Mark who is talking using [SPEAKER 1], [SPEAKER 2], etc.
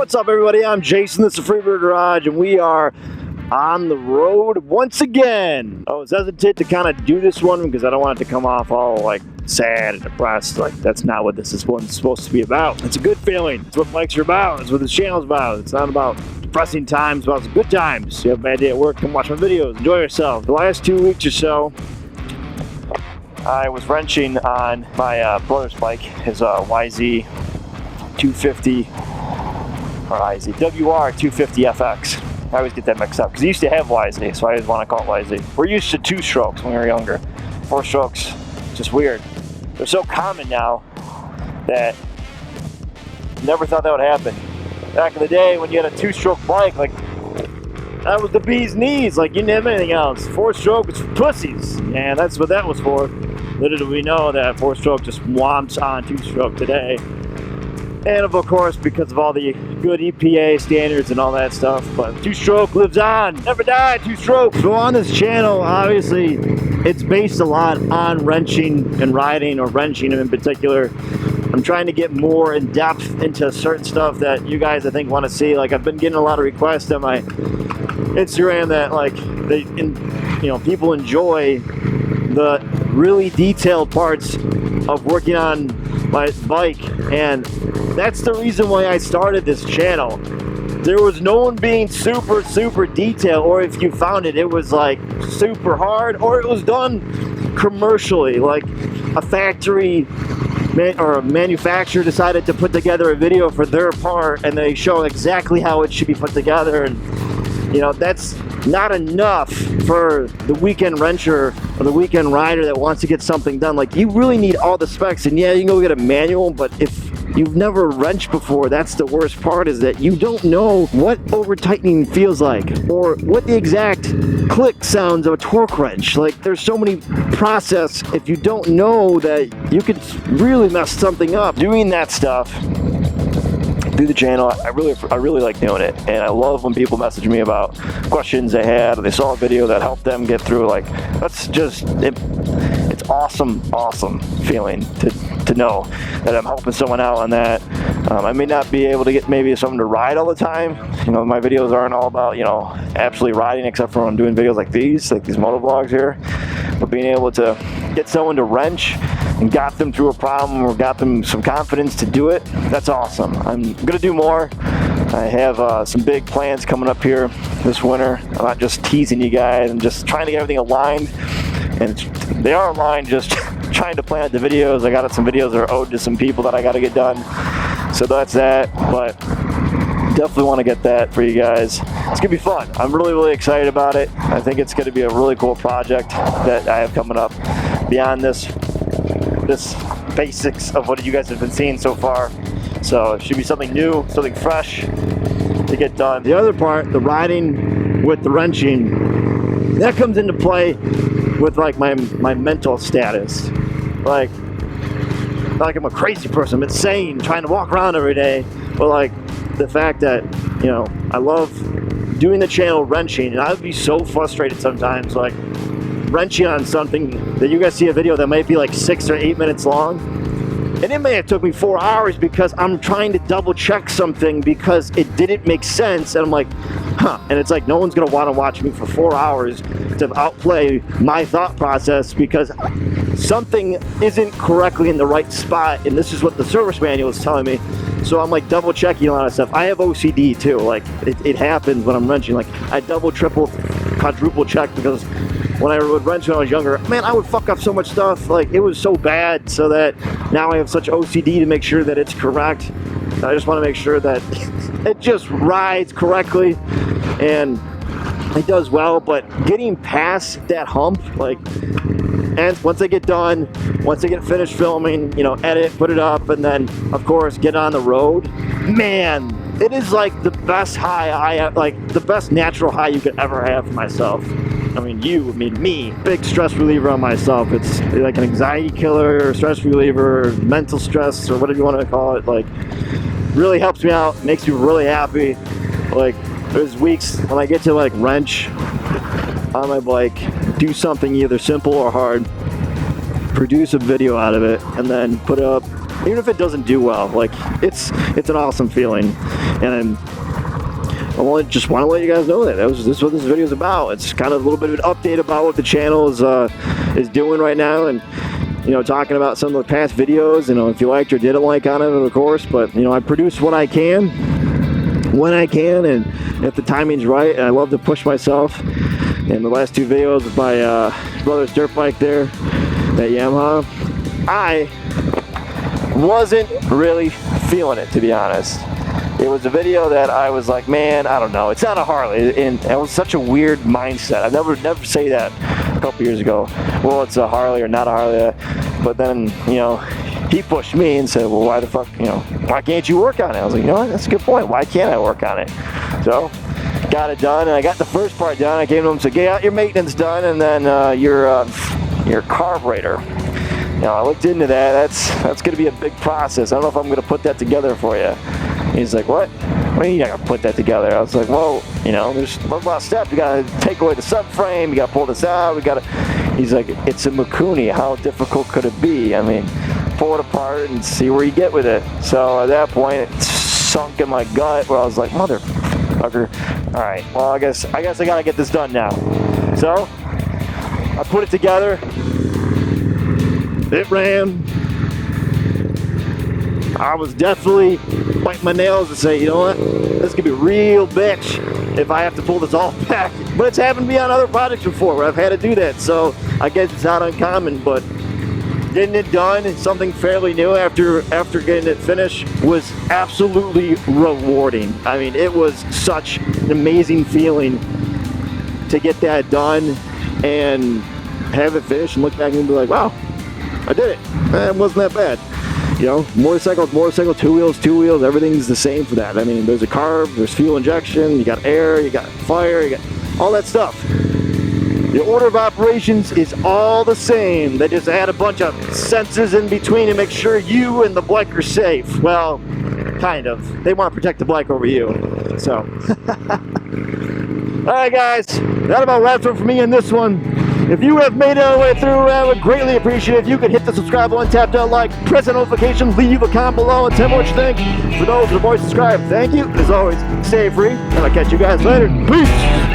[SPEAKER 1] What's up, everybody? I'm Jason. This is Freebird Garage, and we are on the road once again. I was hesitant to kind of do this one because I don't want it to come off all like sad and depressed. Like, that's not what this one's supposed to be about. It's a good feeling. It's what bikes are about. It's what this channel's about. It's not about depressing times, it's about good times. You have a bad day at work, come watch my videos, enjoy yourself. The last 2 weeks or so, I was wrenching on my brother's bike, his YZ 250, or IZ, WR 250 FX. I always get that mixed up because he used to have YZ, so I always want to call it YZ. We're used to 2 strokes when we were younger. 4 strokes, just weird. They're so common now that never thought that would happen. Back in the day when you had a 2-stroke bike, like, that was the bee's knees. Like, you didn't have anything else. 4-stroke was for pussies, and that's what that was for. Little do we know that 4-stroke just womps on 2-stroke today. And of course, because of all the good EPA standards and all that stuff, but 2-stroke lives on, never die, 2-stroke. So on this channel, obviously, it's based a lot on wrenching and riding, or wrenching in particular. I'm trying to get more in depth into certain stuff that you guys, I think, want to see. Like, I've been getting a lot of requests on my Instagram that, like, people enjoy the really detailed parts of working on my bike, and that's the reason why I started this channel. There was no one being super detailed, or if you found it, it was like super hard, or it was done commercially, like a factory or a manufacturer decided to put together a video for their part and they show exactly how it should be put together. And that's not enough for the weekend wrencher or the weekend rider that wants to get something done. Like, you really need all the specs, and yeah, you can go get a manual, but if you've never wrenched before, that's the worst part, is that you don't know what over tightening feels like or what the exact click sounds of a torque wrench. Like, there's so many process. If you don't know that, you could really mess something up. Doing that stuff through the channel, I really like doing it, and I love when people message me about questions they had, or they saw a video that helped them get through. Like, that's just it's awesome feeling to know that I'm helping someone out on that. I may not be able to get maybe someone to ride all the time. My videos aren't all about absolutely riding, except for when I'm doing videos like these motovlogs here. But being able to get someone to wrench and got them through a problem, or got them some confidence to do it, that's awesome. I'm gonna do more. I have some big plans coming up here this winter. I'm not just teasing you guys, I'm just trying to get everything aligned, and they are aligned, just trying to plan out the videos. I got some videos that are owed to some people that I got to get done, so that's that. But definitely want to get that for you guys. It's gonna be fun. I'm really excited about it. I think it's gonna be a really cool project that I have coming up beyond this basics of what you guys have been seeing so far. So it should be something new, something fresh to get done. The other part, the riding with the wrenching, that comes into play with like my mental status. Like I'm a crazy person, I'm insane, trying to walk around every day. But like the fact that I love doing the channel wrenching, and I would be so frustrated sometimes, like wrenching on something that you guys see a video that might be like 6 or 8 minutes long, and it may have took me 4 hours because I'm trying to double check something because it didn't make sense, and I'm like, and it's like no one's gonna want to watch me for 4 hours to outplay my thought process because something isn't correctly in the right spot, and this is what the service manual is telling me. So I'm like double checking a lot of stuff. I have OCD too. Like it happens when I'm wrenching. Like I double, triple, quadruple check, because when I would wrench when I was younger, man, I would fuck up so much stuff. Like, it was so bad, so that now I have such OCD to make sure that it's correct. I just want to make sure that it just rides correctly and it does well. But getting past that hump, like, and once I get done, once I get finished filming, edit, put it up, and then of course get on the road, man, it is like the best high the best natural high you could ever have for myself. Me, big stress reliever on myself. It's like an anxiety killer, stress reliever, mental stress, or whatever you want to call it. Like, really helps me out, makes me really happy. Like, there's weeks when I get to like wrench on my bike, do something either simple or hard, produce a video out of it, and then put it up even if it doesn't do well, like it's an awesome feeling, and just want to let you guys know that this is what this video is about. It's kind of a little bit of an update about what the channel is doing right now, and talking about some of the past videos. If you liked or didn't like on it, of course, but I produce what I can when I can, and if the timing's right. And I love to push myself. And the last 2 videos with my brother's dirt bike there, that Yamaha, I wasn't really feeling it, to be honest. It was a video that I was like, man, I don't know, it's not a Harley, and it was such a weird mindset. I never say that a couple years ago. Well, it's a Harley or not a Harley, but then he pushed me and said, well, why the fuck, why can't you work on it? I was like, what? That's a good point. Why can't I work on it? So got it done, and I got the first part done. I came to him and said, get your maintenance done, and then your carburetor. I looked into that. That's going to be a big process. I don't know if I'm going to put that together for you. And he's like, what? What are you not going to put that together? I was like, well, there's a lot of steps. You got to take away the subframe. You got to pull this out. He's like, it's a Mikuni. How difficult could it be? I mean, pull it apart and see where you get with it. So at that point, it sunk in my gut where I was like, motherfucker. All right, well, I guess I got to get this done now. So I put it together. It ran. I was definitely biting my nails and say, you know what, this could be a real bitch if I have to pull this all back. But it's happened to me on other projects before where I've had to do that, so I guess it's not uncommon. But getting it done, something fairly new after getting it finished, was absolutely rewarding. I mean, it was such an amazing feeling to get that done and have it finished and look back and be like, wow, I did it. It wasn't that bad. Motorcycle, 2 wheels, everything's the same for that. I mean, there's a carb, there's fuel injection, you got air, you got fire, you got all that stuff. The order of operations is all the same. They just add a bunch of sensors in between to make sure you and the bike are safe. Well, kind of. They want to protect the bike over you. So, all right, guys, that about wraps up for me in this one. If you have made it all the way through, I would greatly appreciate it if you could hit the subscribe button, tap that like, press that notification, leave a comment below, and tell me what you think. For those who have already subscribed, thank you. As always, stay free, and I'll catch you guys later. Peace!